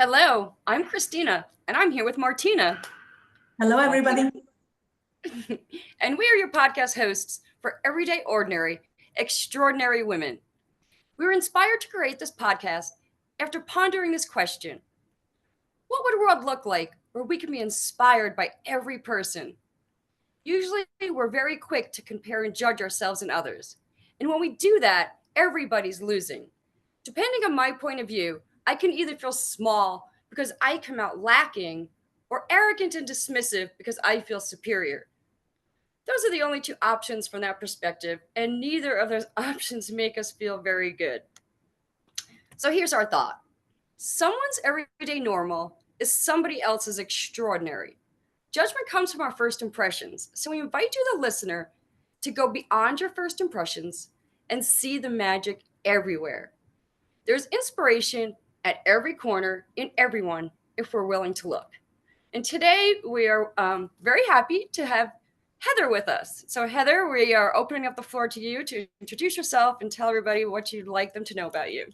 Hello, I'm Christina, and I'm here with Martina. Hello, everybody. And we are your podcast hosts for Everyday Ordinary, Extraordinary Women. We were inspired to create this podcast after pondering this question: what would a world look like where we can be inspired by every person? Usually, we're very quick to compare and judge ourselves and others. And when we do that, everybody's losing. Depending on my point of view, I can either feel small because I come out lacking, or arrogant and dismissive because I feel superior. Those are the only two options from that perspective, and neither of those options make us feel very good. So here's our thought: someone's everyday normal is somebody else's extraordinary. Judgment comes from our first impressions, so we invite you, the listener, to go beyond your first impressions and see the magic everywhere. There's inspiration at every corner in everyone if we're willing to look. And today we are very happy to have Heather with us. So, Heather, we are opening up the floor to you to introduce yourself and tell everybody what you'd like them to know about you.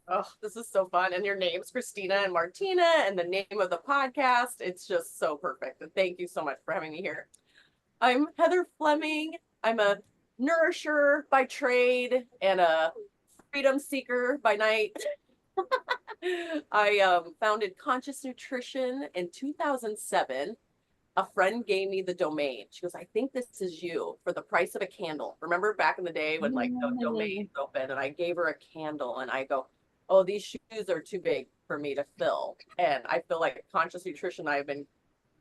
Oh, this is so fun. And your names, Christina and Martina, and the name of the podcast. It's just so perfect. And thank you so much for having me here. I'm Heather Fleming. I'm a nourisher by trade and a freedom seeker by night. I founded Conscious Nutrition in 2007. A friend gave me the domain. She goes, I think this is you for the price of a candle. Remember back in the day when like the domains open, and I gave her a candle and I go, oh, these shoes are too big for me to fill. And I feel like Conscious Nutrition, I've been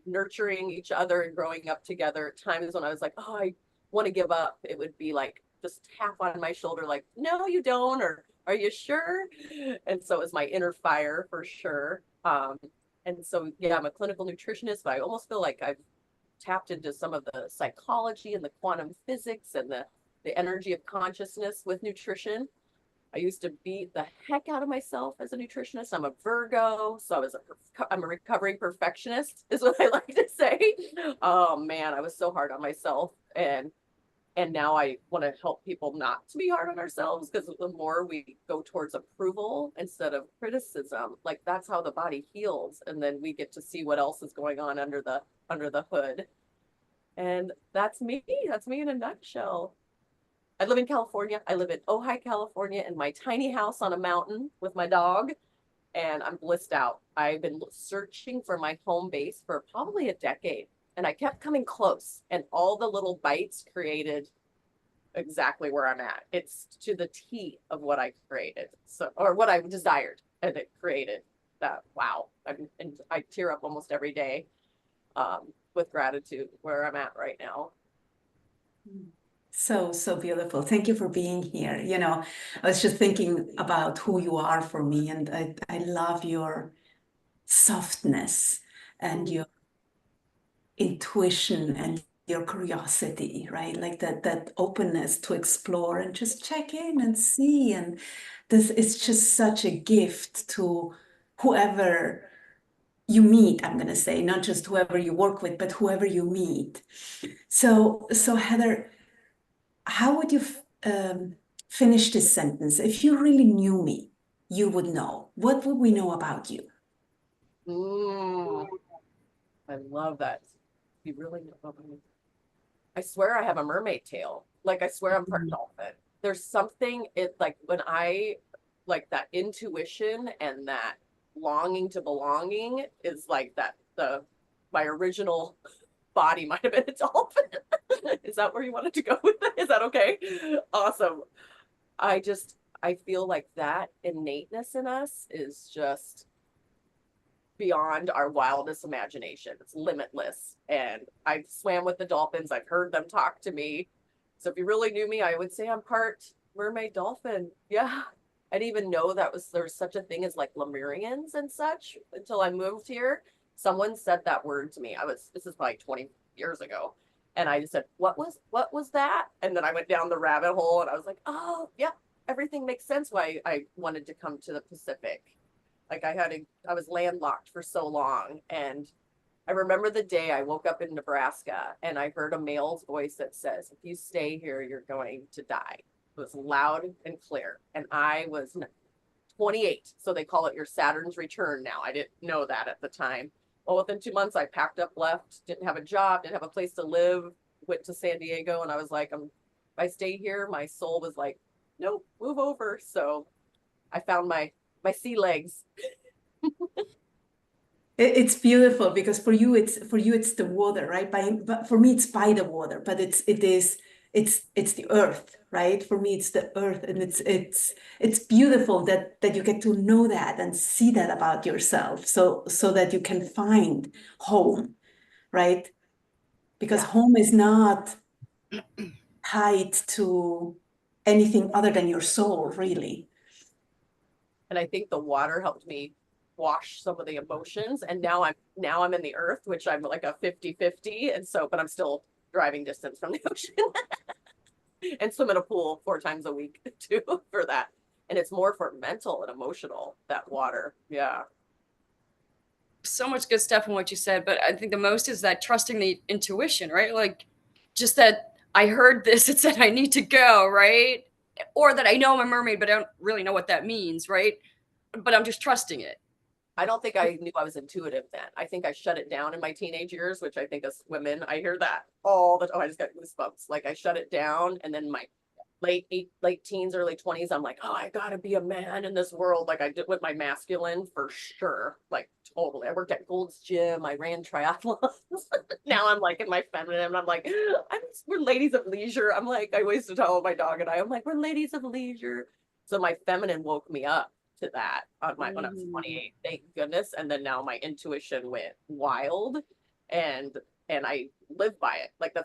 nurturing each other and growing up together. Times when I was like, oh, I want to give up, it would be like just tap on my shoulder, like, no, you don't, or are you sure? And so it was my inner fire for sure. And so, yeah, I'm a clinical nutritionist, but I almost feel like I've tapped into some of the psychology and the quantum physics and the energy of consciousness with nutrition. I used to beat the heck out of myself as a nutritionist. I'm a Virgo, so I'm a recovering perfectionist, is what I like to say. Oh man, I was so hard on myself, and now I want to help people not to be hard on ourselves, because the more we go towards approval instead of criticism, like that's how the body heals, and then we get to see what else is going on under the hood. And that's me. That's me in a nutshell. I live in California. I live in Ojai, California, in my tiny house on a mountain with my dog, and I'm blissed out. I've been searching for my home base for probably a decade, and I kept coming close, and all the little bites created exactly where I'm at. It's to the T of what I created, so, or what I desired, and it created that. Wow. And I tear up almost every day with gratitude where I'm at right now. So beautiful. Thank you for being here. I was just thinking about who you are for me, and I love your softness and your intuition and your curiosity, right? Like that openness to explore and just check in and see. And this is just such a gift to whoever you meet, I'm going to say, not just whoever you work with, but whoever you meet. So Heather, how would you finish this sentence? If you really knew me, you would know. What would we know about you? I love that. You really know. I swear I have a mermaid tail. Like I swear I'm part dolphin. There's something like when I like that intuition and that longing to belonging is like that my original body might have been a dolphin. Is that where you wanted to go with that? Is that okay? Awesome. I feel like that innateness in us is just beyond our wildest imagination. It's limitless. And I've swam with the dolphins. I've heard them talk to me. So if you really knew me, I would say I'm part mermaid dolphin. Yeah. I didn't even know there was such a thing as like Lemurians and such until I moved here. Someone said that word to me. This is probably 20 years ago. And I just said, what was that? And then I went down the rabbit hole and I was like, oh yeah, everything makes sense why I wanted to come to the Pacific. Like I was landlocked for so long. And I remember the day I woke up in Nebraska and I heard a male's voice that says, if you stay here, you're going to die. It was loud and clear. And I was 28. So they call it your Saturn's return now. I didn't know that at the time. Well, within 2 months, I packed up, left, didn't have a job, didn't have a place to live, went to San Diego, and I was like, if I stay here, my soul was like, nope, move over. So I found my sea legs. It's beautiful because for you it's the water, right? But for me it's by the water, but it's the earth, right? For me it's the earth, and it's beautiful that you get to know that and see that about yourself, so that you can find home, right? Because home is not tied to anything other than your soul, really. And I think the water helped me wash some of the emotions. And now I'm in the earth, which I'm like a 50-50. And so, but I'm still driving distance from the ocean and swim in a pool 4 times a week too for that. And it's more for mental and emotional, that water. Yeah. So much good stuff in what you said, but I think the most is that trusting the intuition, right? Like just that I heard this, it said I need to go, right? Or that I know I'm a mermaid, but I don't really know what that means, right? But I'm just trusting it. I don't think I knew I was intuitive then. I think I shut it down in my teenage years, which I think as women, I hear that all the time. I just got goosebumps. Like I shut it down, and then my late teens, early 20s, I'm like, oh, I gotta be a man in this world. Like I did with my masculine for sure. Like totally. I worked at Gold's Gym. I ran triathlons. Now I'm like in my feminine, and I'm like, we're ladies of leisure. I'm like, I always tell my dog and I'm like, we're ladies of leisure. So my feminine woke me up to that when I was 28, thank goodness. And then now my intuition went wild, and I live by it. Like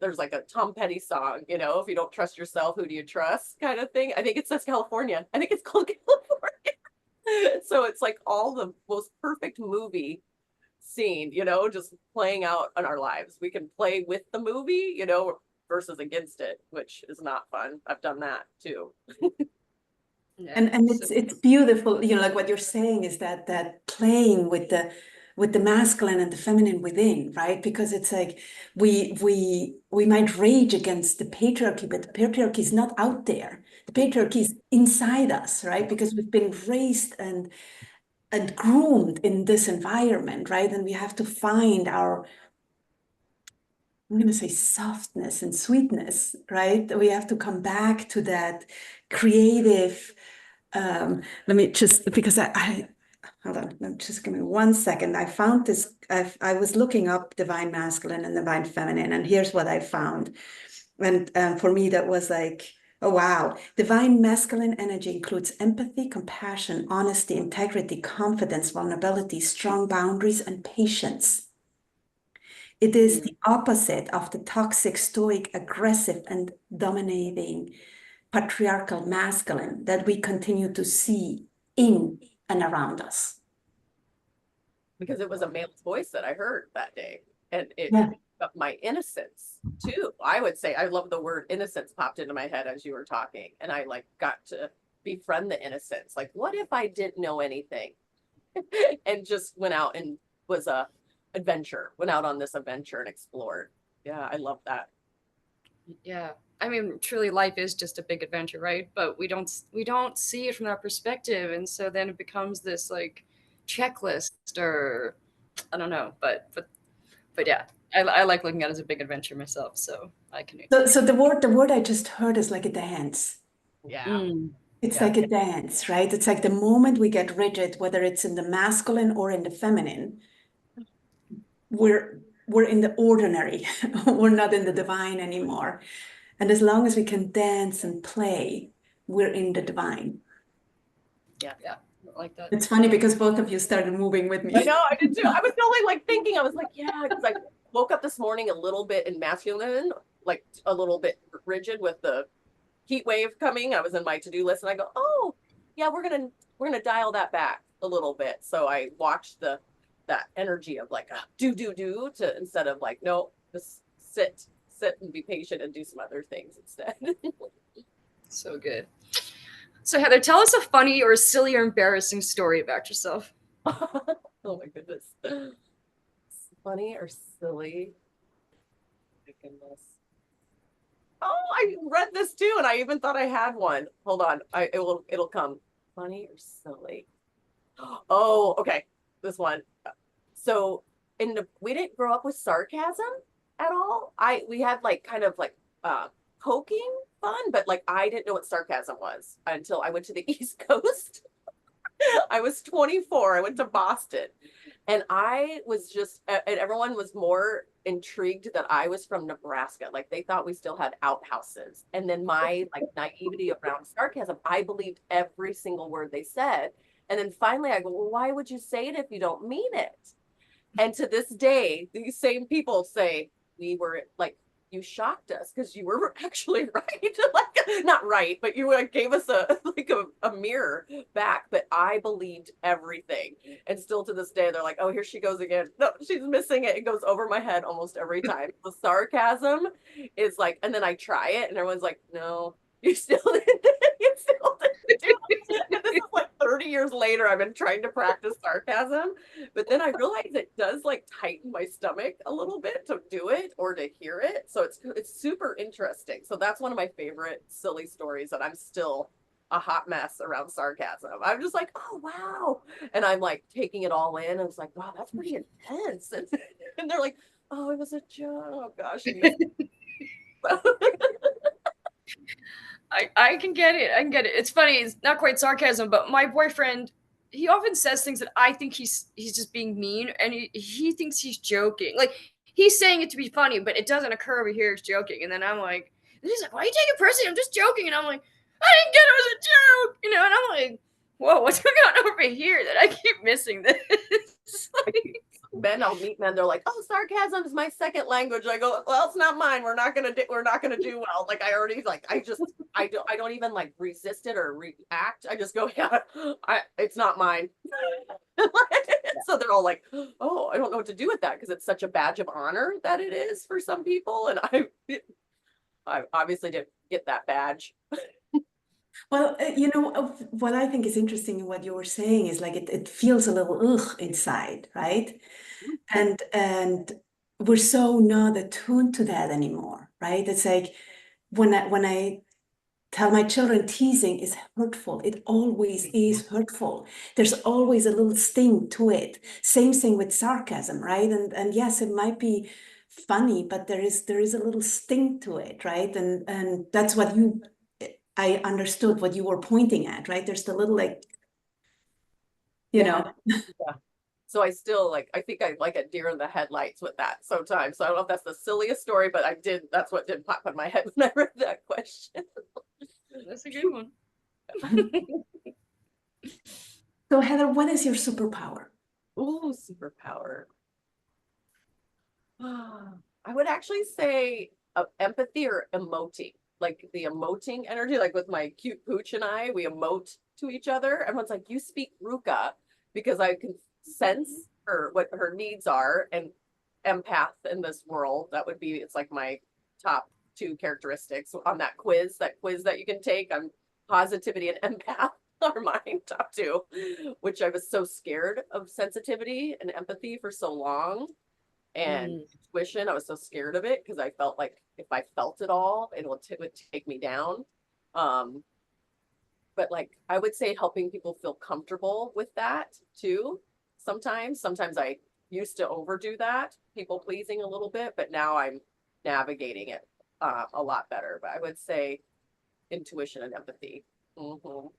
there's like a Tom Petty song, if you don't trust yourself, who do you trust, kind of thing. I think it says California. I think it's called California. So it's like all the most perfect movie scene, just playing out in our lives. We can play with the movie, versus against it, which is not fun. I've done that too. Yeah, and it's beautiful, like what you're saying is that playing with the masculine and the feminine within, right? Because it's like we might rage against the patriarchy, but the patriarchy is not out there. The patriarchy is inside us, right? Because we've been raised and groomed in this environment, right? And we have to find our, I'm going to say, softness and sweetness, right? We have to come back to that creative. Let me just, because I hold on, just give me 1 second. I found this, I was looking up divine masculine and divine feminine, and here's what I found. And for me, that was like, oh, wow. Divine masculine energy includes empathy, compassion, honesty, integrity, confidence, vulnerability, strong boundaries, and patience. It is the opposite of the toxic, stoic, aggressive, and dominating patriarchal masculine that we continue to see in and around us. Because it was a male's voice that I heard that day, and it my innocence too. I would say, I love the word innocence popped into my head as you were talking, and I like got to befriend the innocence. Like, what if I didn't know anything and just went out and went out on this adventure and explored. Yeah, I love that. Yeah. I mean, truly life is just a big adventure, right? But we don't see it from that perspective. And so then it becomes this like checklist, or I don't know, but yeah, I like looking at it as a big adventure myself. So I can. So the word I just heard is like a dance. Yeah. It's like a dance, right? It's like the moment we get rigid, whether it's in the masculine or in the feminine, we're in the ordinary. We're not in the divine anymore. And as long as we can dance and play, we're in the divine. Yeah. I like that. It's funny because both of you started moving with me. I know, I did too. I was only like thinking, I was like, yeah, because I woke up this morning a little bit in masculine, like a little bit rigid with the heat wave coming. I was in my to-do list, and I go, oh yeah, we're gonna dial that back a little bit. So I watched that energy of like do to, instead of like, no, just sit and be patient and do some other things instead. So good. So Heather, tell us a funny or silly or embarrassing story about yourself. Oh my goodness. Funny or silly? My goodness. Oh, I read this too, and I even thought I had one. Hold on, it'll come. funny or silly? Oh, okay. This one. So we didn't grow up with sarcasm at all. We had like kind of like poking fun, but like I didn't know what sarcasm was until I went to the East Coast. I was 24. I went to Boston, and I was just, and everyone was more intrigued that I was from Nebraska. Like they thought we still had outhouses. And then my like naivety around sarcasm, I believed every single word they said. And then finally I go, well, why would you say it if you don't mean it? And to this day, these same people say, we were like, you shocked us because you were actually right. Like, not right, but you gave us a mirror back. But I believed everything. And still to this day, they're like, oh, here she goes again. No, she's missing it. It goes over my head almost every time. The sarcasm is like, and then I try it and everyone's like, no, you still didn't. You still didn't do it. And this is like 30 years later, I've been trying to practice sarcasm. But then I realized it does like tighten my stomach a little bit to do it or to hear it. So it's super interesting. So that's one of my favorite silly stories that I'm still a hot mess around sarcasm. I'm just like, oh wow. And I'm like taking it all in. I was like, wow, that's pretty intense. And they're like, oh, it was a joke. Oh gosh. I can get it. I can get it. It's funny. It's not quite sarcasm, but my boyfriend, he often says things that I think he's just being mean, and he thinks he's joking. Like he's saying it to be funny, but it doesn't occur over here as joking. And then I'm like, and he's like, why are you taking it personally? I'm just joking. And I'm like, I didn't get it was a joke, you know. And I'm like, whoa, what's going on over here that I keep missing this? Men, I'll meet men. They're like, "Oh, sarcasm is my second language." I go, "Well, it's not mine. We're not gonna do well." Like I already I don't even like resist it or react. I just go, "Yeah, it's not mine." So they're all like, "Oh, I don't know what to do with that because it's such a badge of honor that it is for some people." And I obviously didn't get that badge. Well, what I think is interesting in what you were saying is like it feels a little ugh inside, right? And we're so not attuned to that anymore, right? It's like when I tell my children teasing is hurtful, it always is hurtful. There's always a little sting to it. Same thing with sarcasm, right? And yes, it might be funny, but there is a little sting to it, right? And that's what I understood what you were pointing at, right? There's the little like, Yeah. So I still I think I like a deer in the headlights with that sometimes. So I don't know if that's the silliest story, but that's what did pop in my head when I read that question. That's a good one. So Heather, what is your superpower? Oh, superpower. I would actually say empathy or emoting, like the emoting energy, like with my cute pooch and we emote to each other. Everyone's like, you speak Ruka because I can sense what her needs are, and empath in this world. It's like my top two characteristics on that quiz that you can take. I'm positivity and empath are mine top two, which I was so scared of sensitivity and empathy for so long. And intuition, I was so scared of it because I felt like if I felt it all, it would take me down. But like I would say helping people feel comfortable with that too. Sometimes I used to overdo that, people pleasing a little bit, but now I'm navigating it a lot better. But I would say intuition and empathy combined.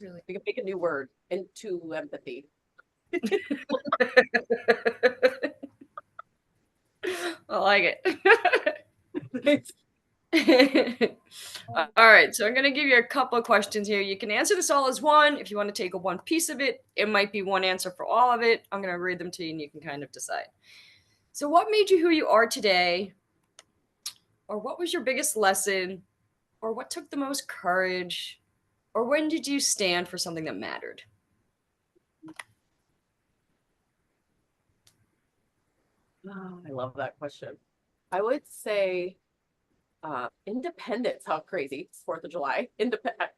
Really? We can make a new word, into empathy. I like it. All right, so I'm going to give you a couple of questions here. You can answer this all as one. If you want to take a one piece of it, it might be one answer for all of it. I'm going to read them to you and you can kind of decide. So what made you who you are today? Or what was your biggest lesson? Or what took the most courage? Or when did you stand for something that mattered? Oh, I love that question. I would say independence. How crazy. It's 4th of July.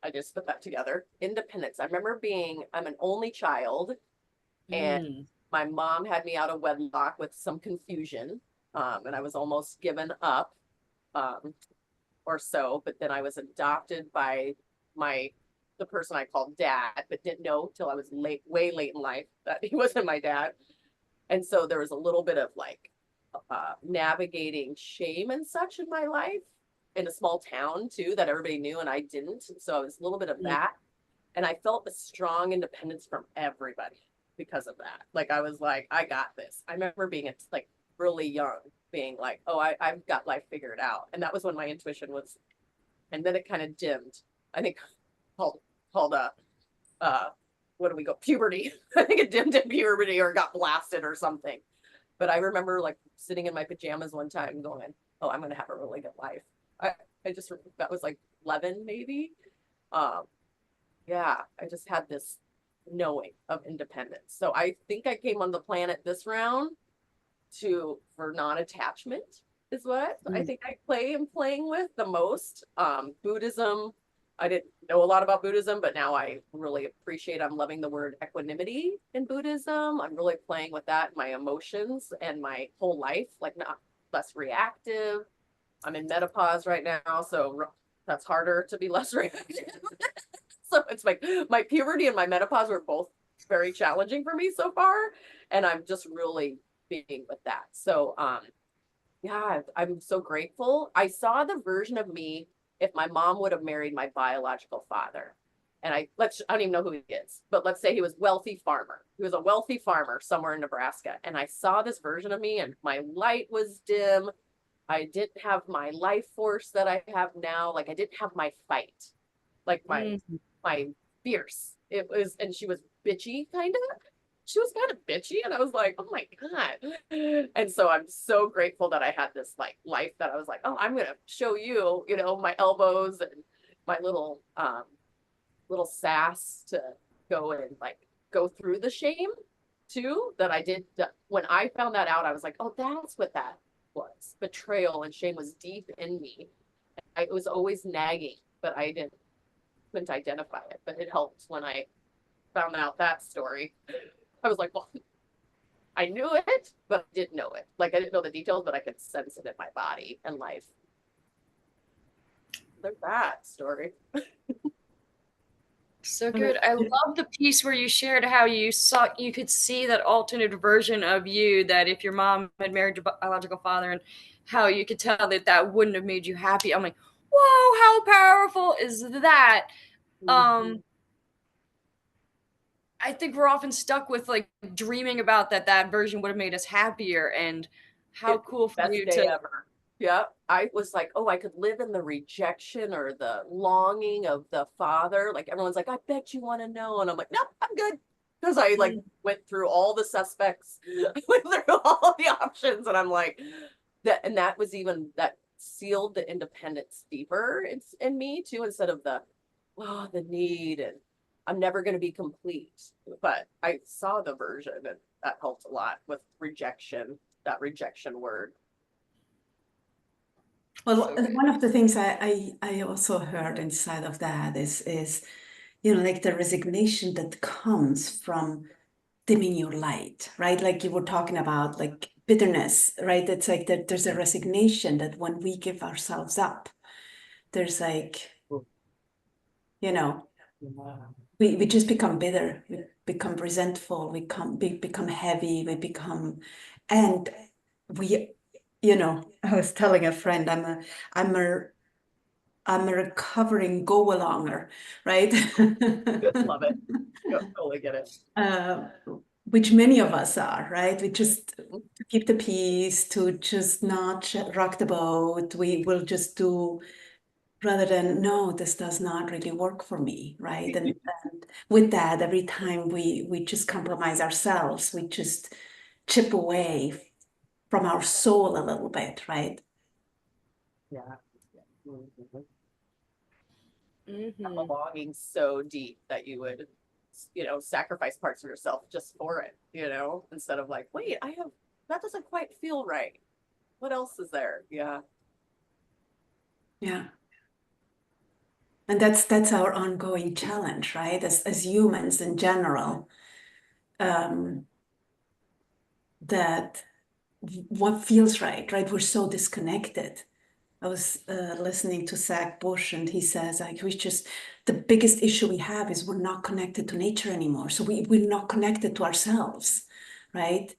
I just put that together. Independence. I remember I'm an only child, and my mom had me out of wedlock with some confusion. And I was almost given up or so, but then I was adopted by my the person I called dad, but didn't know till I was way late in life that he wasn't my dad. And so there was a little bit of like navigating shame and such in my life in a small town too, that everybody knew and I didn't. So it was a little bit of that. And I felt a strong independence from everybody because of that. Like, I was like, I got this. I remember being like really young, being like, oh, I've got life figured out. And that was when my intuition was, and then it kind of dimmed. I think called what do we go? Puberty. I think it dimmed in puberty or got blasted or something. But I remember like sitting in my pajamas one time going, oh, I'm going to have a really good life. I just, that was like 11 maybe. Yeah, I just had this knowing of independence. So I think I came on the planet this round for non-attachment is what I think I am playing with the most. Buddhism, I didn't know a lot about Buddhism, but now I really appreciate, I'm loving the word equanimity in Buddhism. I'm really playing with that, my emotions and my whole life, like not less reactive. I'm in menopause right now, so that's harder to be less reactive. So it's like my puberty and my menopause were both very challenging for me so far. And I'm just really being with that. So yeah, I'm so grateful. I saw the version of me if my mom would have married my biological father. And I don't even know who he is, but let's say he was wealthy farmer. He was a wealthy farmer somewhere in Nebraska. And I saw this version of me and my light was dim. I didn't have my life force that I have now. Like, I didn't have my fight, like my fierce. It was, and she was bitchy, kind of. She was kind of bitchy, and I was like, oh my God. And so I'm so grateful that I had this like life that I was like, oh, I'm gonna show you, you know, my elbows and my little sass to go and like go through the shame too, that I did. When I found that out, I was like, oh, that's what that was. Betrayal and shame was deep in me. It was always nagging, but I couldn't identify it. But it helped when I found out that story. I was like, well, I knew it, but I didn't know it. Like, I didn't know the details, but I could sense it in my body and life. There's that story. So good. I love the piece where you shared how you could see that alternate version of you, that if your mom had married your biological father, and how you could tell that wouldn't have made you happy. I'm like, whoa, how powerful is that? I think we're often stuck with like dreaming about that version would have made us happier, and how cool for you to ever. Yeah, I was like, oh, I could live in the rejection or the longing of the father. Like, everyone's like, I bet you want to know. And I'm like, no, I'm good. Because I like went through all the suspects, went through all the options. And I'm like, that was even, that sealed the independence deeper in me too, instead of the need and I'm never going to be complete. But I saw the version and that helped a lot with rejection, that rejection word. Well, one of the things I also heard inside of that is, you know, like the resignation that comes from dimming your light, right? Like you were talking about, like bitterness, right? It's like that there's a resignation that when we give ourselves up, there's like, you know, we just become bitter, we become resentful, we become heavy, and we, you know, I was telling a friend, I'm a recovering go-alonger, right? Love it. Totally get it. Which many of us are, right? We just keep the peace, to just not rock the boat. We will just do, rather than, no, this does not really work for me, right? And with that, every time we just compromise ourselves, we just chip away from our soul a little bit, right? Yeah. Belonging so deep that you would, you know, sacrifice parts of yourself just for it, you know, instead of like, wait, that doesn't quite feel right. What else is there? Yeah. Yeah. And that's our ongoing challenge, right? As humans in general, that what feels right? We're so disconnected. I was listening to Zach Bush, and he says, like, the biggest issue we have is we're not connected to nature anymore. So we're not connected to ourselves, right?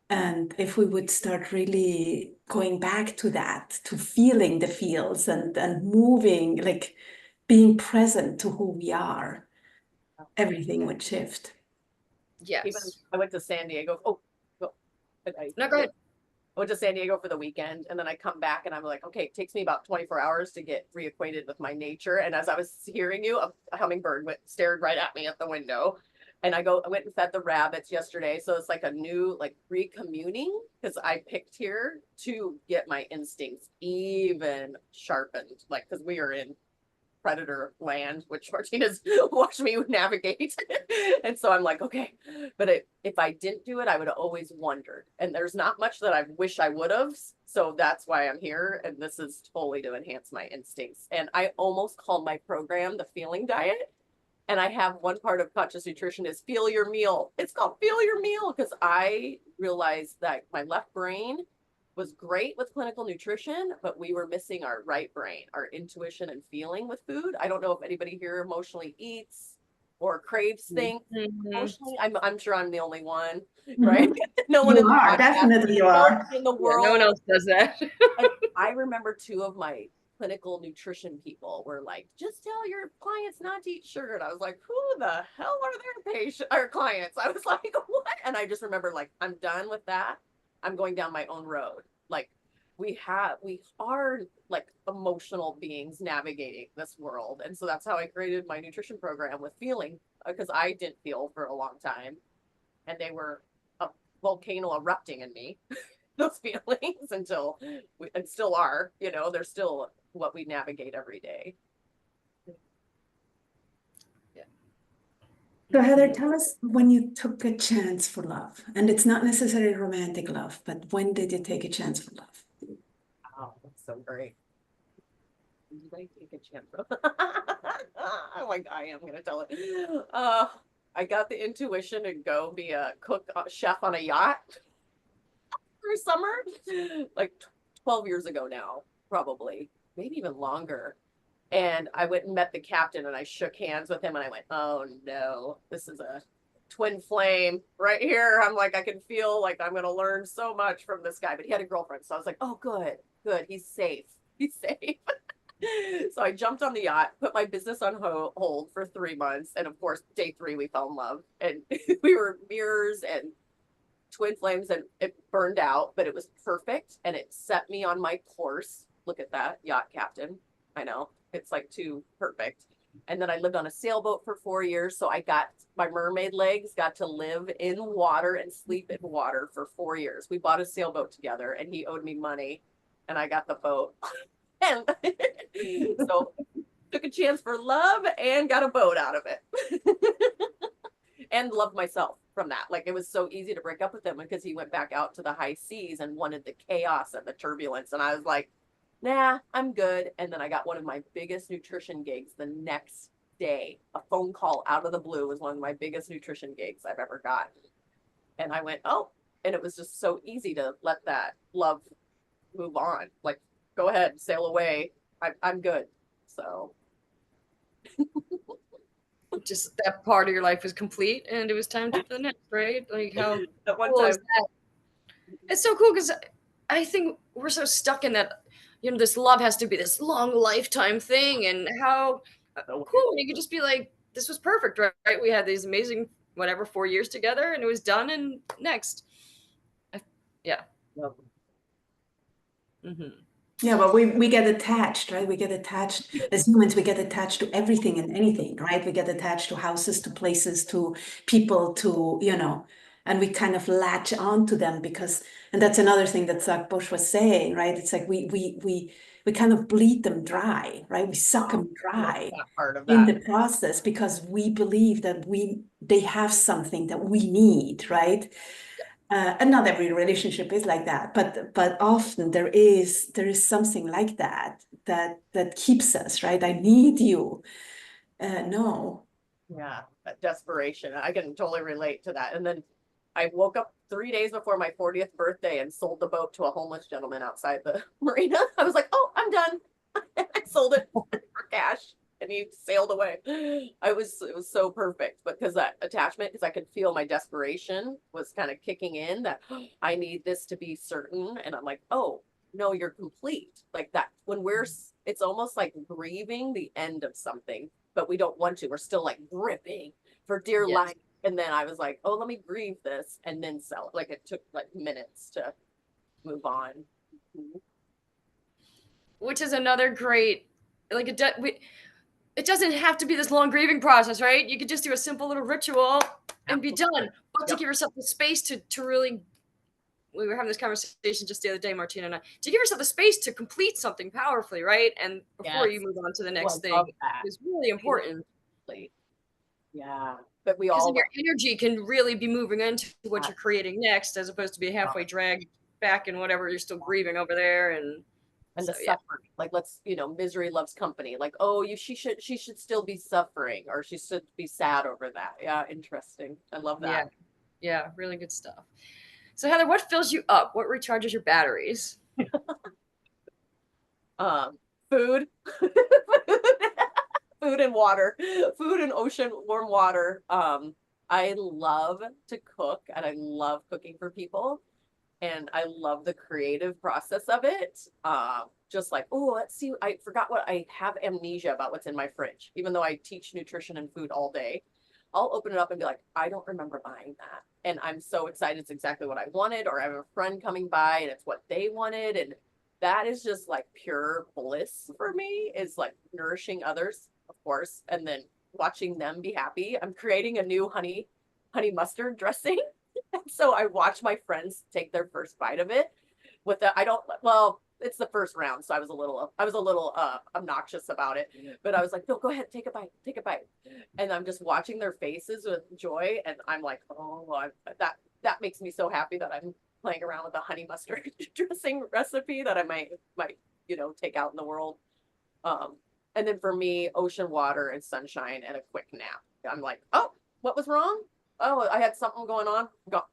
And if we would start really going back to that, to feeling the feels and moving, like being present to who we are, everything would shift. Yes. Even I went to San Diego. Oh, no, go ahead. I went to San Diego for the weekend, and then I come back and I'm like, okay, it takes me about 24 hours to get reacquainted with my nature. And as I was hearing you, a hummingbird stared right at me at the window. And I went and fed the rabbits yesterday. So it's like a new, like recommuning, because I picked here to get my instincts even sharpened, like, because we are in predator land, which Martina's watched me navigate. And so I'm like, okay, but if I didn't do it, I would have always wondered. And there's not much that I wish I would have. So that's why I'm here. And this is totally to enhance my instincts. And I almost called my program the feeling diet. And I have one part of conscious nutrition is feel your meal. It's called feel your meal because I realized that my left brain was great with clinical nutrition, but we were missing our right brain, our intuition and feeling with food. I don't know if anybody here emotionally eats or craves things emotionally. I'm sure I'm the only one, right? No one You in the are, podcast, definitely you are. in the Yeah, world. no one else does that. And I remember two of my clinical nutrition people were like, just tell your clients not to eat sugar. And I was like, who the hell are their patients or clients? I was like, what? And I just remember like, I'm done with that. I'm going down my own road. Like we are like emotional beings navigating this world. And so that's how I created my nutrition program with feeling, because I didn't feel for a long time. And they were a volcano erupting in me. Those feelings and still are, they're still what we navigate every day. Yeah. So Heather, tell us when you took a chance for love, and it's not necessarily romantic love, but when did you take a chance for love? Oh, that's so great. Did I take a chance? Oh my God, I am going to tell it. I got the intuition to go be a cook, chef on a yacht for summer, like 12 years ago now, probably, maybe even longer. And I went and met the captain and I shook hands with him and I went, oh no, this is a twin flame right here. I'm like, I can feel like I'm going to learn so much from this guy, but he had a girlfriend. So I was like, oh, good. He's safe. So I jumped on the yacht, put my business on hold for 3 months. And of course, day 3, we fell in love and we were mirrors and twin flames and it burned out, but it was perfect. And it set me on my course. Look at that, yacht captain. I know. It's like too perfect. And then I lived on a sailboat for 4 years. So I got my mermaid legs, got to live in water and sleep in water for 4 years. We bought a sailboat together and he owed me money and I got the boat. And so took a chance for love and got a boat out of it. And loved myself from that. Like it was so easy to break up with him because he went back out to the high seas and wanted the chaos and the turbulence. And I was like, nah, I'm good. And then I got one of my biggest nutrition gigs the next day. A phone call out of the blue was one of my biggest nutrition gigs I've ever got. And I went, oh, and it was just so easy to let that love move on. Like, go ahead, sail away. I'm good. So. Just that part of your life was complete and it was time to the next, right? Like how At one cool time. is that? It's so cool because I think we're so stuck in that, this love has to be this long lifetime thing, and how cool you could just be like, this was perfect, right? We had these amazing, 4 years together and it was done and next. Yeah. Yep. Mm-hmm. Yeah, but we get attached, right? We get attached as humans, we get attached to everything and anything, right? We get attached to houses, to places, to people, to, and we kind of latch on to them because, and that's another thing that Zach Bush was saying, right? It's like we kind of bleed them dry, right? We suck them dry Part of in that. the process because we believe that they have something that we need, right? And not every relationship is like that, but often there is something like that keeps us, right? I need you. No. Yeah, that desperation. I can totally relate to that. And then I woke up 3 days before my 40th birthday and sold the boat to a homeless gentleman outside the marina. I was like, oh, I'm done. I sold it for cash. and he sailed away. It was so perfect because that attachment, because I could feel my desperation was kind of kicking in that I need this to be certain. And I'm like, oh, no, you're complete. Like that when it's almost like grieving the end of something, but we don't want to. We're still like gripping for dear life. And then I was like, oh, let me grieve this and then sell it. Like it took like minutes to move on. Which is another great, like it doesn't have to be this long grieving process, right? You could just do a simple little ritual and be done. But to give yourself the space to really, we were having this conversation just the other day, Martina and I, to give yourself the space to complete something powerfully, right? And before you move on to the next thing is really important. Yeah. But we Because all your energy can really be moving into what you're creating next, as opposed to be halfway dragged back in whatever you're still grieving over there. And the suffering, like misery loves company. Like, oh, she should still be suffering, or she should be sad over that. Yeah, interesting. I love that. Yeah, really good stuff. So Heather, what fills you up? What recharges your batteries? Food. Food and water. Food and ocean warm water. I love to cook, and I love cooking for people. And I love the creative process of it. Just like, oh, let's see. I forgot I have amnesia about what's in my fridge, even though I teach nutrition and food all day. I'll open it up and be like, I don't remember buying that. And I'm so excited. It's exactly what I wanted. Or I have a friend coming by and it's what they wanted. And that is just like pure bliss for me, is like nourishing others, of course. And then watching them be happy. I'm creating a new honey mustard dressing. So I watch my friends take their first bite of it with it's the first round. So I was a little obnoxious about it, but I was like, no, go ahead, take a bite. And I'm just watching their faces with joy. And I'm like, oh, that makes me so happy that I'm playing around with a honey mustard dressing recipe that I might, take out in the world. And then for me, ocean water and sunshine and a quick nap. I'm like, oh, what was wrong? Oh, I had something going on.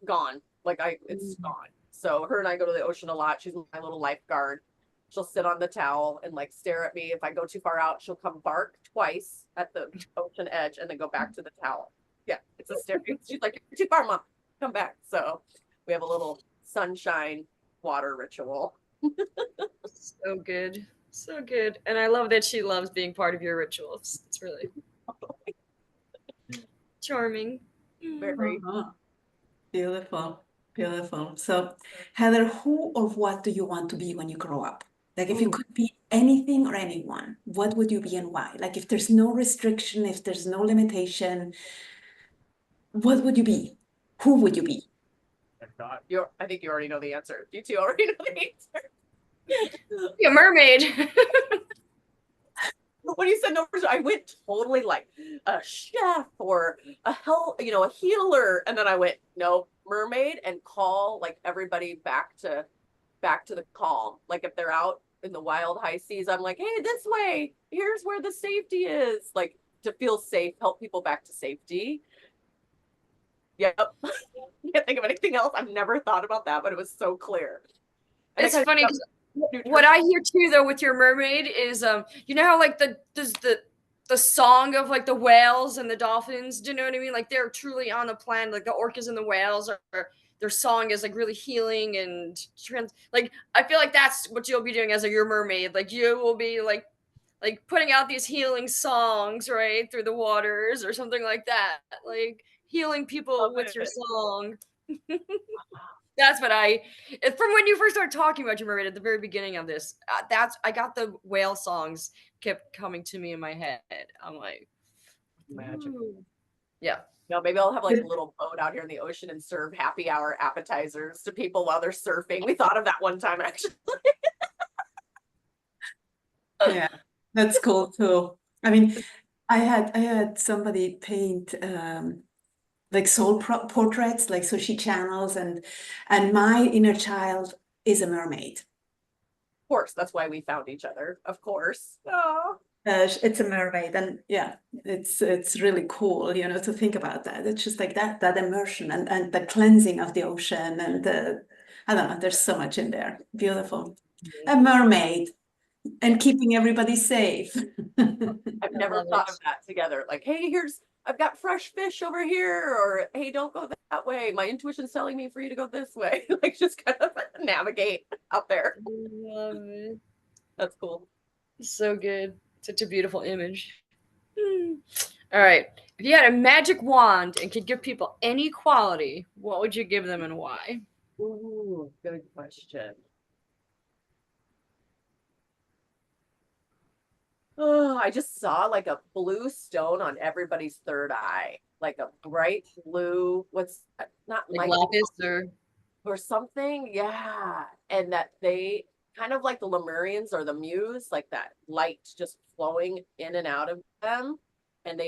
Gone. It's gone. So her and I go to the ocean a lot. She's my little lifeguard. She'll sit on the towel and like stare at me. If I go too far out, she'll come bark twice at the ocean edge and then go back to the towel. Yeah, it's a stare. She's like, you're too far, Mom. Come back. So we have a little sunshine water ritual. So good. So good. And I love that she loves being part of your rituals. It's really charming. Very beautiful. So Heather, who or what do you want to be when you grow up? Like if you could be anything or anyone, what would you be and why? Like if there's no restriction, if there's no limitation, what would you be? Who would you be? I think you already know the answer. You two already know the answer. Be a mermaid. When you said no, I went totally like a chef or a healer, and then I went no, mermaid, and call like everybody back to the calm. Like if they're out in the wild high seas, I'm like, hey, this way. Here's where the safety is. Like to feel safe, help people back to safety. Yep. Can't think of anything else. I've never thought about that, but it was so clear. And it's funny because what I hear too, though, with your mermaid is, you know how like the song of like the whales and the dolphins. Do you know what I mean? Like they're truly on the planet. Like the orcas and the whales are. Their song is like really healing and like I feel like that's what you'll be doing as your mermaid. Like you will be like putting out these healing songs right through the waters or something like that. Like healing people with your song. That's what from when you first started talking about your mermaid at the very beginning of this, I got the whale songs kept coming to me in my head. I'm like, magic. Yeah. Maybe I'll have like a little boat out here in the ocean and serve happy hour appetizers to people while they're surfing. We thought of that one time, actually. Yeah, that's cool too. I mean, I had somebody paint like soul portraits, like so she channels and my inner child is a mermaid. Of course, that's why we found each other. Of course. Oh. It's a mermaid, and yeah, it's really cool, to think about that. It's just like that immersion and the cleansing of the ocean and I don't know. There's so much in there. Beautiful. A mermaid. And keeping everybody safe. I've never love thought it. of that together. Like, hey, I've got fresh fish over here, or hey, don't go that way. My intuition's telling me for you to go this way. Like, just kind of navigate out there. Love it. That's cool. So good. Such a beautiful image. All right. If you had a magic wand and could give people any quality, what would you give them and why? Ooh, good question. Oh, I just saw like a blue stone on everybody's third eye, like a bright blue, what's not Like light lapis or something. Yeah. And that they kind of like the Lemurians or the Muse, like that light just flowing in and out of them. And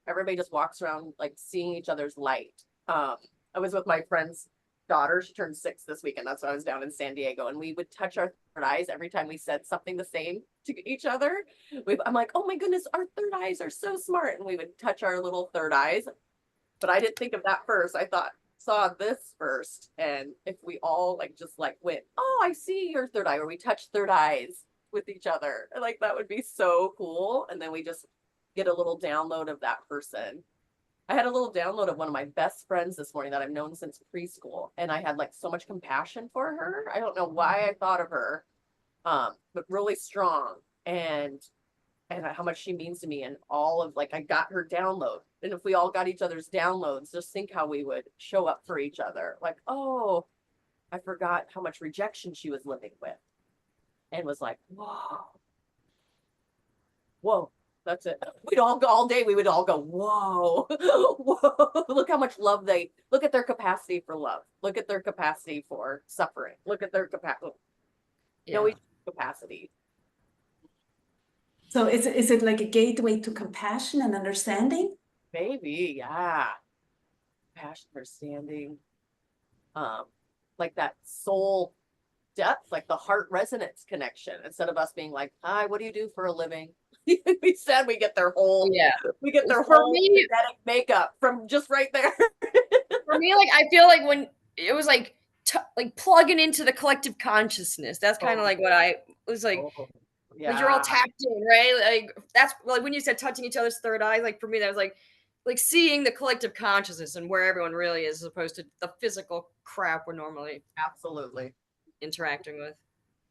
everybody just walks around like seeing each other's light. I was with my friend's daughter. She turned 6 this weekend. That's why I was down in San Diego. And we would touch our third eyes every time we said something the same to each other. I'm like, oh my goodness, our third eyes are so smart. And we would touch our little third eyes. But I didn't think of that first. I saw this first. And if we all like just like went, oh, I see your third eye, or we touch third eyes with each other, like that would be so cool. And then we just get a little download of that person. I had a little download of one of my best friends this morning that I've known since preschool, and I had like so much compassion for her. I don't know why I thought of her, but really strong, and how much she means to me, and all of like I got her download. And if we all got each other's downloads, just think how we would show up for each other. Like, oh, I forgot how much rejection she was living with, and was like, whoa, that's it. We'd all go all day. We would all go, whoa, whoa. Look how much love look at their capacity for love. Look at their capacity for suffering. Look at their capacity. Yeah. No capacity. So is it like a gateway to compassion and understanding? Maybe, yeah. Compassion, understanding. Like that soul depth, like the heart resonance connection, instead of us being like, hi, what do you do for a living? We said we get their whole genetic makeup from just right there. For me, like I feel like when it was like like plugging into the collective consciousness, that's kind of like what I was like. Yeah. Like you're all tapped in, right? Like that's like when you said touching each other's third eye. Like for me, that was like seeing the collective consciousness and where everyone really is, as opposed to the physical crap we're normally absolutely interacting with.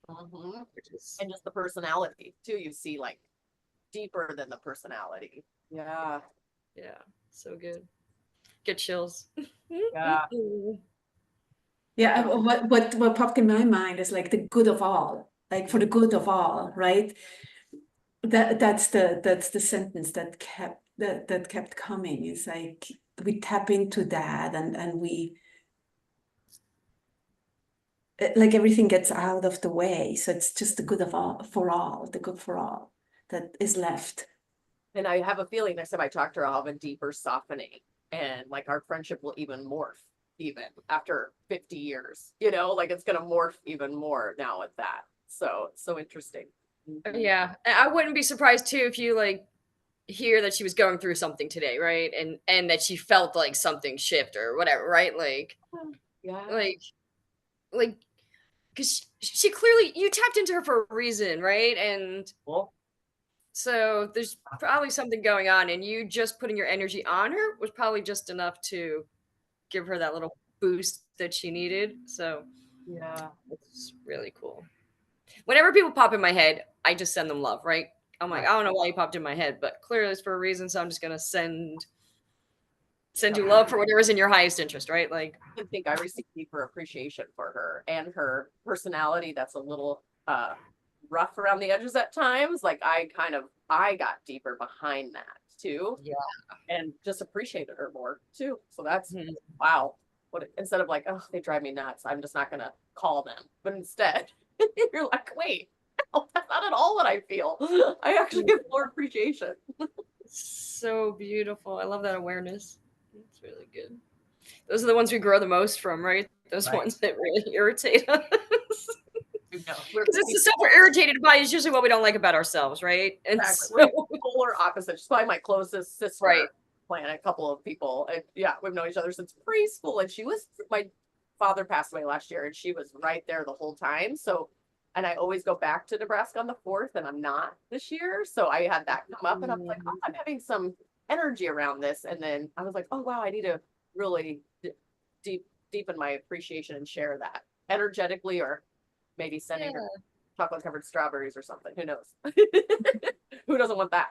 And just the personality too. You see like deeper than the personality. Yeah. So good. Get chills. Yeah. Yeah, what popped in my mind is like the good of all, like for the good of all, right? That's the sentence that kept coming. It's like we tap into that, and we like everything gets out of the way, so it's just the good of all for all, the good for all that is left. And I have a feeling next time I talk to her, I'll have a deeper softening, and like our friendship will even morph even after 50 years, like it's going to morph even more now with that. So it's so interesting. Yeah. I wouldn't be surprised too if you like hear that she was going through something today, right? And that she felt like something shift or whatever, right? Like, yeah, like, because she clearly, you tapped into her for a reason, right? And so there's probably something going on, and you just putting your energy on her was probably just enough to give her that little boost that she needed. So yeah, it's really cool. Whenever people pop in my head, I just send them love, right? I'm like, I don't know why you popped in my head, but clearly it's for a reason. So I'm just gonna send you love for whatever's in your highest interest, right? Like I think I received deeper appreciation for her and her personality that's a little rough around the edges at times. Like I got deeper behind that too. Yeah. And just appreciated her more too. So that's wow. Instead of like, oh, they drive me nuts, I'm just not gonna call them. But instead, you're like, wait, no, that's not at all what I feel. I actually get more appreciation. So beautiful. I love that awareness. It's really good. Those are the ones we grow the most from, right? Those ones that really irritate us. Because it's the stuff we're irritated by is usually what we don't like about ourselves, right? And exactly. We're polar opposites. She's probably my closest sister. Right. Planet, a couple of people. And yeah, we've known each other since preschool. And my father passed away last year, and she was right there the whole time. So And I always go back to Nebraska on the 4th, and I'm not this year. So I had that come up, and I was like, oh, I'm having some energy around this. And then I was like, oh, wow, I need to really deepen my appreciation and share that energetically, or maybe sending her chocolate covered strawberries or something. Who knows? Who doesn't want that?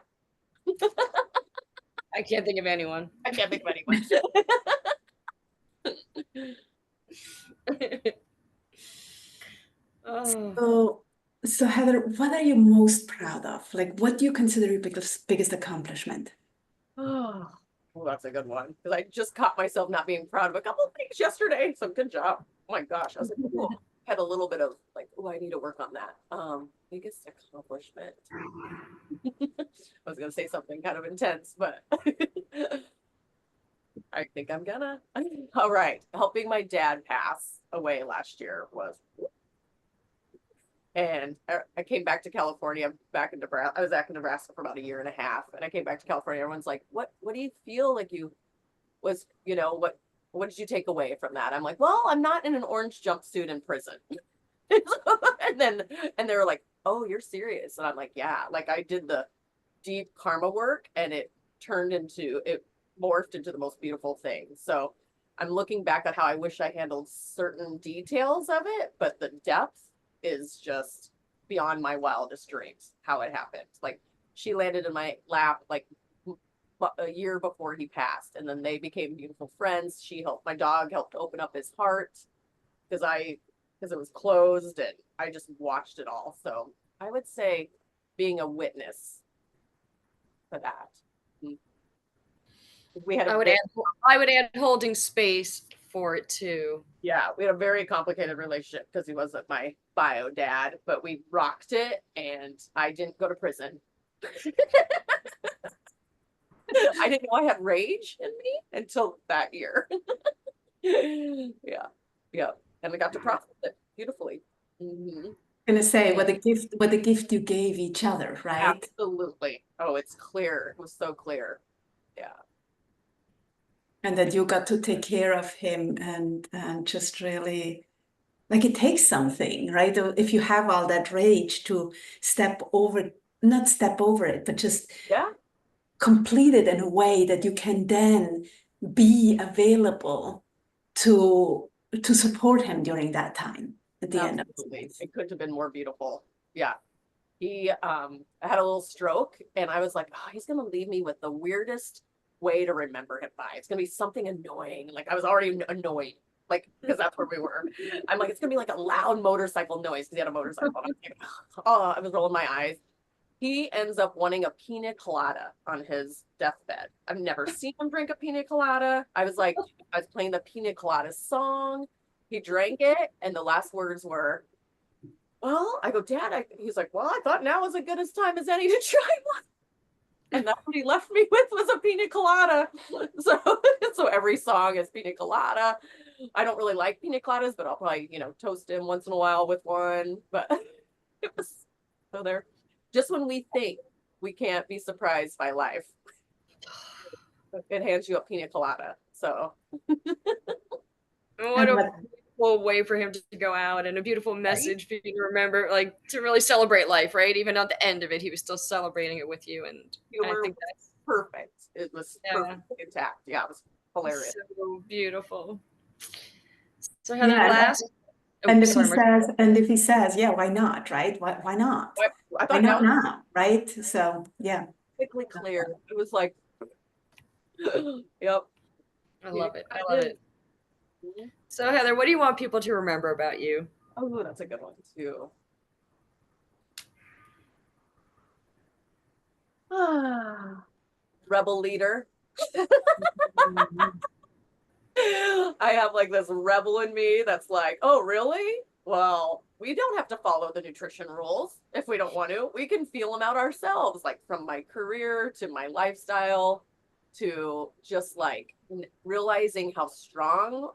I can't think of anyone. I can't think of anyone. So Heather, what are you most proud of? Like, what do you consider your biggest accomplishment? Oh, well, that's a good one, because I just caught myself not being proud of a couple of things yesterday. So good job. Oh my gosh, I was like, oh, had a little bit of like, oh, I need to work on that. Biggest accomplishment. I was gonna say something kind of intense, but I think I'm gonna. All right, helping my dad pass away last year was. And I came back to California. I'm back in Nebraska. I was back in Nebraska for about 1.5 years, and I came back to California. Everyone's like, "What do you feel like you was? You know what? What did you take away from that?" I'm like, "Well, I'm not in an orange jumpsuit in prison." and they were like, "Oh, you're serious?" And I'm like, "Yeah." Like I did the deep karma work, and it morphed into the most beautiful thing. So I'm looking back at how I wish I handled certain details of it, but the depth is just beyond my wildest dreams how it happened. Like she landed in my lap like a year before he passed, and then they became beautiful friends. My dog helped open up his heart because it was closed, and I just watched it all. So I would say being a witness for that. We had I would add holding space for it too. Yeah, we had a very complicated relationship because he wasn't my bio dad, but we rocked it, and I didn't go to prison. I didn't know I had rage in me until that year. Yeah. And I got to process it beautifully. Mm-hmm. Gonna say what a gift you gave each other, right? Absolutely. Oh, it's clear. It was so clear. Yeah. And that you got to take care of him and just really, like, it takes something, right? If you have all that rage to not step over it, but just complete it in a way that you can then be available to support him during that time at the end of it. It couldn't have been more beautiful. Yeah. He had a little stroke, and I was like, oh, he's gonna leave me with the weirdest way to remember him by. It's gonna be something annoying. Like I was already annoyed, like because that's where we were. I'm like, it's gonna be like a loud motorcycle noise because he had a motorcycle. I was like, oh, I was rolling my eyes. He ends up wanting a pina colada on his deathbed. I've never seen him drink a pina colada. I was playing the pina colada song. He drank it, and the last words were, well, I go, Dad, he's like, well, I thought now was as good a time as any to try one. And that's what he left me with was a pina colada. So every song is pina colada. I don't really like pina coladas, but I'll probably, toast him once in a while with one. But it was so there. Just when we think we can't be surprised by life, it hands you a pina colada. So what a beautiful way for him to go out, and a beautiful message for you to remember, like to really celebrate life, right? Even at the end of it, he was still celebrating it with you, and I think that's perfect. It was perfect, intact. Yeah, it was hilarious. So beautiful. So Heather, last. And if he says, yeah, why not, right? Why not? Why not now, right? So yeah. Quickly clear. It was like, yep. I love it. So Heather, what do you want people to remember about you? Oh, that's a good one too. Rebel leader. I have like this rebel in me that's like, oh, really? Well, we don't have to follow the nutrition rules if we don't want to. We can feel them out ourselves, like from my career to my lifestyle to just like realizing how strong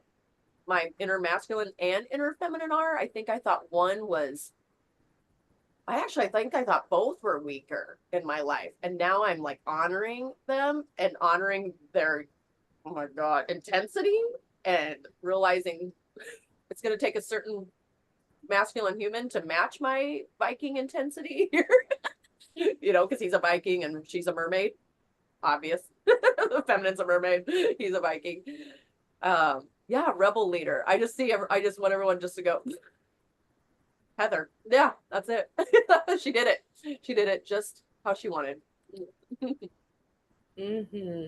my inner masculine and inner feminine are. I think I thought I thought both were weaker in my life. And now I'm like honoring them and honoring their, oh my God, intensity, and realizing it's going to take a certain masculine human to match my Viking intensity here. You know, because he's a Viking and she's a mermaid. Obvious. The feminine's a mermaid. He's a Viking. Yeah, rebel leader. I just want everyone just to go, Heather. Yeah, that's it. She did it. She did it just how she wanted. Mm-hmm.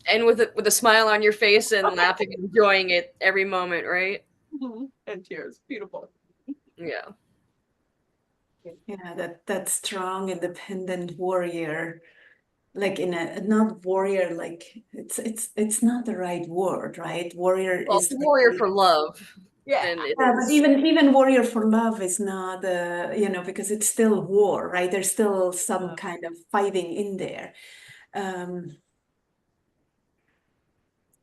And with a smile on your face and laughing and enjoying it every moment, right? And tears. Beautiful. Yeah. Yeah, that strong, independent warrior, like in a not warrior, like it's not the right word, right? Warrior Well, is it's a like, warrior for love. Yeah. And it yeah, but is. even warrior for love is not, you know, because it's still war, right? There's still some kind of fighting in there.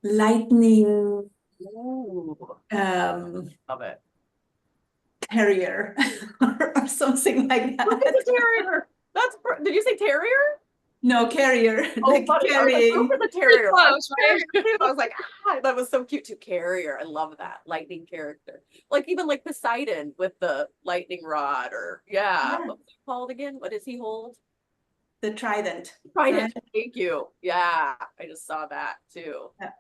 Lightning, Ooh, love it. terrier or something like Look at the that. terrier. Did you say terrier? No, carrier, Oh, like funny. I was like, go carrying. for the terrier. Close, right? Terrier. I was like, that was so cute too. Carrier. I love that lightning character. Like even like Poseidon with the lightning rod, or Yeah. what was he called again? What does he hold? The trident. Trident. Thank you. Yeah, I just saw that too. Yeah.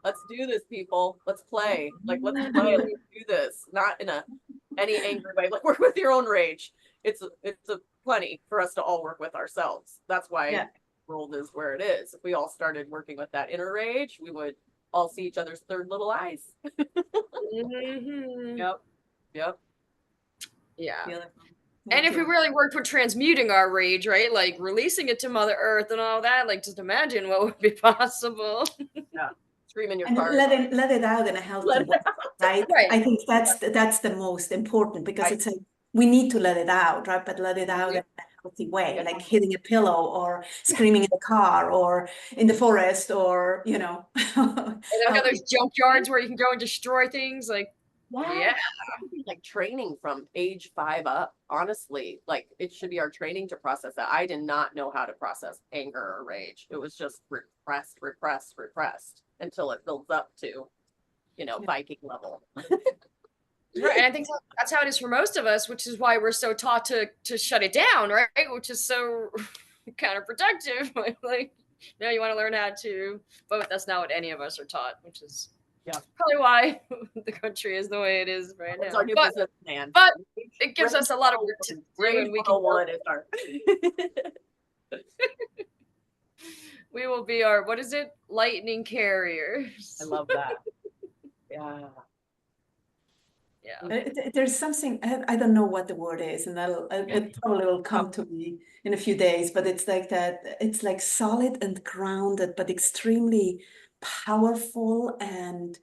Let's do this, people. Let's play. Like, let's play. Let's do this. Not in any angry way. Like, work with your own rage. It's a plenty for us to all work with ourselves. That's why Yeah. the world is where it is. If we all started working with that inner rage, we would all see each other's third little eyes. Mm-hmm. Yep. Yep. Yeah. Beautiful. And if we really worked with transmuting our rage, right? Like releasing it to Mother Earth and all that, like just imagine what would be possible. Yeah. Scream in your And car. let it out in a healthy way, right? Right. I think that's the most important, because it's like we need to let it out, right? But let it out in a healthy way, like hitting a pillow or screaming in the car or in the forest, or you know. And how there's junkyards where you can go and destroy things, like yeah. Like training from age 5 up, honestly, like it should be our training to process that. I did not know how to process anger or rage. It was just repressed until it builds up to, you know, Viking level. Right. And I think that's how it is for most of us, which is why we're so taught to shut it down, right? Which is so counterproductive. Like, no, you want to learn how to, but that's not what any of us are taught, which is probably why the country is the way it is right now. It's our new business plan. But it gives us a lot of work to do, and we can. We will be our, what is it? Lightning carriers. I love that. Yeah. Yeah. There's something, I don't know what the word is, and it probably will come to me in a few days, but it's like that, it's like solid and grounded, but extremely powerful and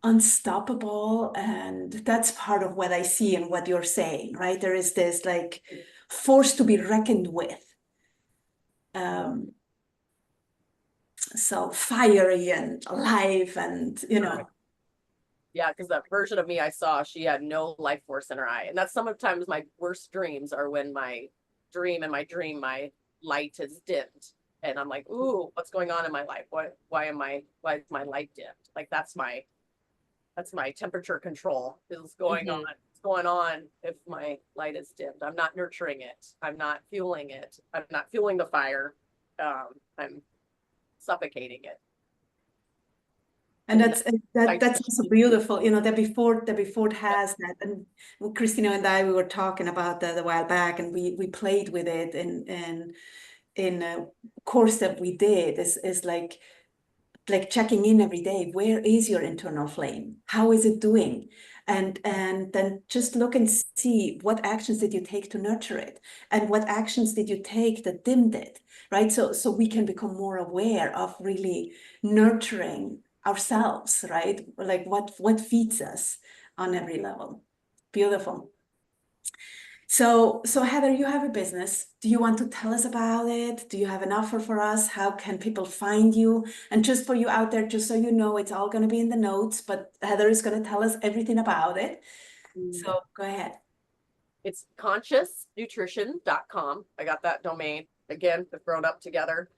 unstoppable. And that's part of what I see in what you're saying, right? There is this like force to be reckoned with. So fiery and alive, and you know. Yeah, because that version of me I saw, she had no life force in her eye. And that's sometimes my worst dreams are when my dream, my light is dimmed. And I'm like, ooh, what's going on in my life? Why is my light dimmed? Like that's my temperature control is going on. It's going on if my light is dimmed. I'm not nurturing it. I'm not fueling it. I'm not fueling the fire. I'm suffocating it. And that's also beautiful, you know, Debbie Ford has that. And Christina and I, we were talking about that a while back, and we played with it in a course that we did. Is like checking in every day. Where is your internal flame? How is it doing? And then just look and see, what actions did you take to nurture it, and what actions did you take that dimmed it, right? So we can become more aware of really nurturing ourselves, right? Like what feeds us on every level. Beautiful. So Heather, you have a business. Do you want to tell us about it? Do you have an offer for us? How can people find you? And just for you out there, just so you know, it's all going to be in the notes, but Heather is going to tell us everything about it. So go ahead. It's consciousnutrition.com. I got that domain. Again, they've grown up together.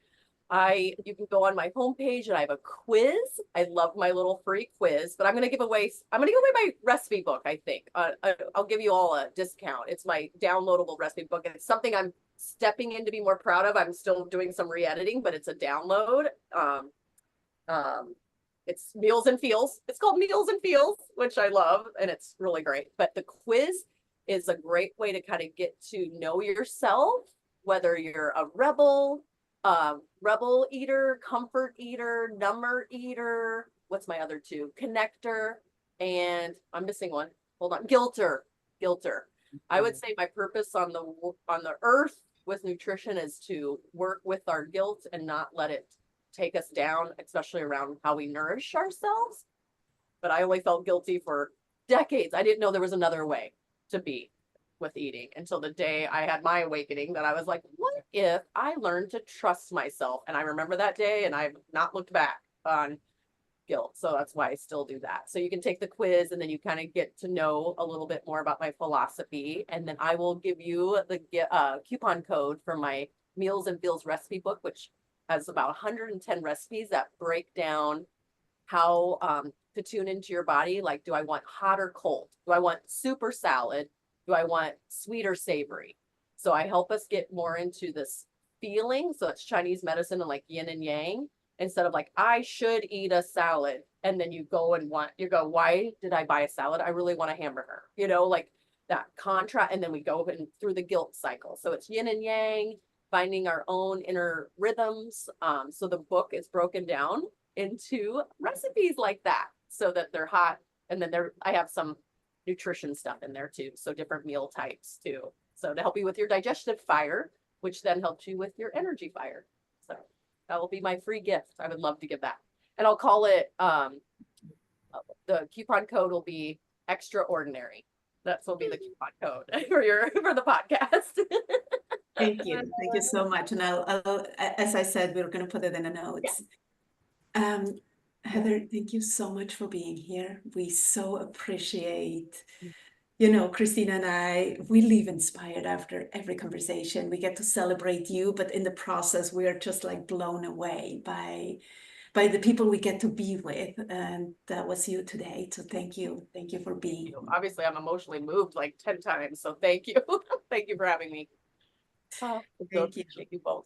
You can go on my homepage and I have a quiz. I love my little free quiz, but I'm going to give away my recipe book. I think I'll give you all a discount. It's my downloadable recipe book, and it's something I'm stepping in to be more proud of. I'm still doing some re-editing, but it's a download. It's Meals and Feels. It's called Meals and Feels, which I love, and it's really great. But the quiz is a great way to kind of get to know yourself, whether you're a rebel eater, comfort eater, number eater. What's my other two? Connector, and I'm missing one. Hold on, guilter. I would say my purpose on the earth with nutrition is to work with our guilt and not let it take us down, especially around how we nourish ourselves. But I only felt guilty for decades. I didn't know there was another way to be with eating until the day I had my awakening, that I was like, what if I learned to trust myself? And I remember that day, and I've not looked back on guilt. So that's why I still do that. So you can take the quiz, and then you kind of get to know a little bit more about my philosophy. And then I will give you the coupon code for my Meals and Feels recipe book, which has about 110 recipes that break down how to tune into your body. Like, do I want hot or cold? Do I want soup or salad? Do I want sweet or savory? So I help us get more into this feeling. So it's Chinese medicine and like yin and yang, instead of like, I should eat a salad. And then you go, why did I buy a salad? I really want a hamburger, like that contrast. And then we go through the guilt cycle. So it's yin and yang, finding our own inner rhythms. So the book is broken down into recipes like that, so that they're hot. And then I have some nutrition stuff in there too. So different meal types too. So to help you with your digestive fire, which then helps you with your energy fire. So that will be my free gift. I would love to give that. And I'll call it, the coupon code will be extraordinary. That will be the coupon code for the podcast. Thank you so much. And I'll as I said, we're going to put it in the notes. Yeah. Heather, thank you so much for being here. We so appreciate, Christina and we leave inspired after every conversation. We get to celebrate you, but in the process, we are just like blown away by the people we get to be with. And that was you today. So thank you. Thank you for being here. Obviously, I'm emotionally moved like 10 times. So thank you. Thank you for having me. Thank you. Thank you both.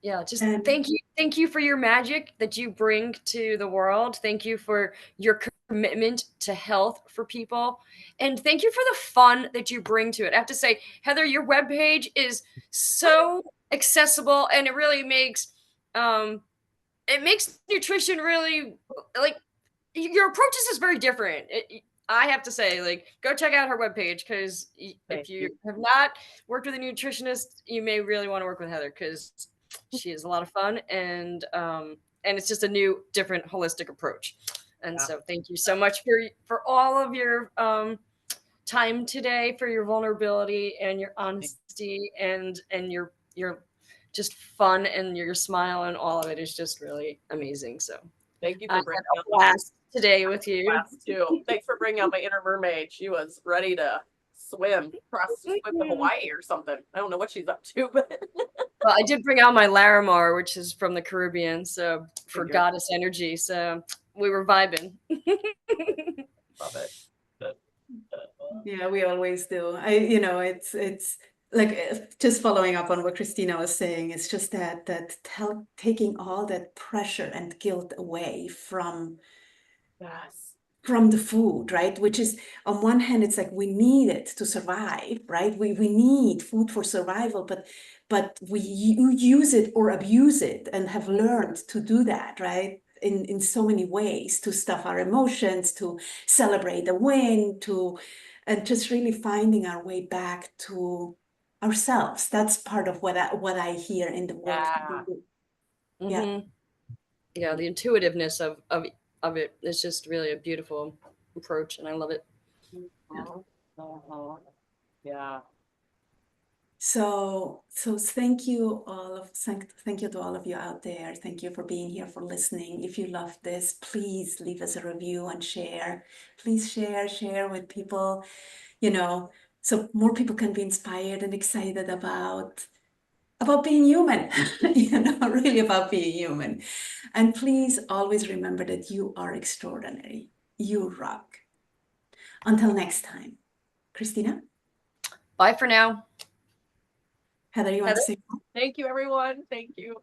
Yeah, just thank you for your magic that you bring to the world. Thank you for your commitment to health for people, and thank you for the fun that you bring to it. I have to say, Heather, your webpage is so accessible, and it really makes nutrition really, like, your approach is just very different. I have to say, like, go check out her webpage, because if you have not worked with a nutritionist, you may really want to work with Heather, because she is a lot of fun, and it's just a new, different, holistic approach. And so thank you so much for all of your time today, for your vulnerability and your honesty, and your just fun, and your smile, and all of it is just really amazing. So thank you for bringing up last today with you. Too. Thanks for bringing out my inner mermaid. She was ready to swim to Hawaii or something. I don't know what she's up to, but well, I did bring out my Larimar, which is from the Caribbean, so for goddess energy. So we were vibing. Love it. Yeah, we always do. It's like, just following up on what Christina was saying. It's just that taking all that pressure and guilt away from the food, right? Which is, on one hand, it's like we need it to survive, right? We need food for survival, but we use it or abuse it, and have learned to do that, right? In so many ways, to stuff our emotions, to celebrate a win, and just really finding our way back to ourselves. That's part of what I hear in the work. Yeah, the intuitiveness of it is just really a beautiful approach, and I love it. Yeah. So thank you to all of you out there. Thank you for being here, for listening. If you love this, please leave us a review and share. Please share with people, so more people can be inspired and excited about about being human, really about being human. And please always remember that you are extraordinary. You rock. Until next time, Christina? Bye for now. Heather, you want to say? Thank you, everyone. Thank you.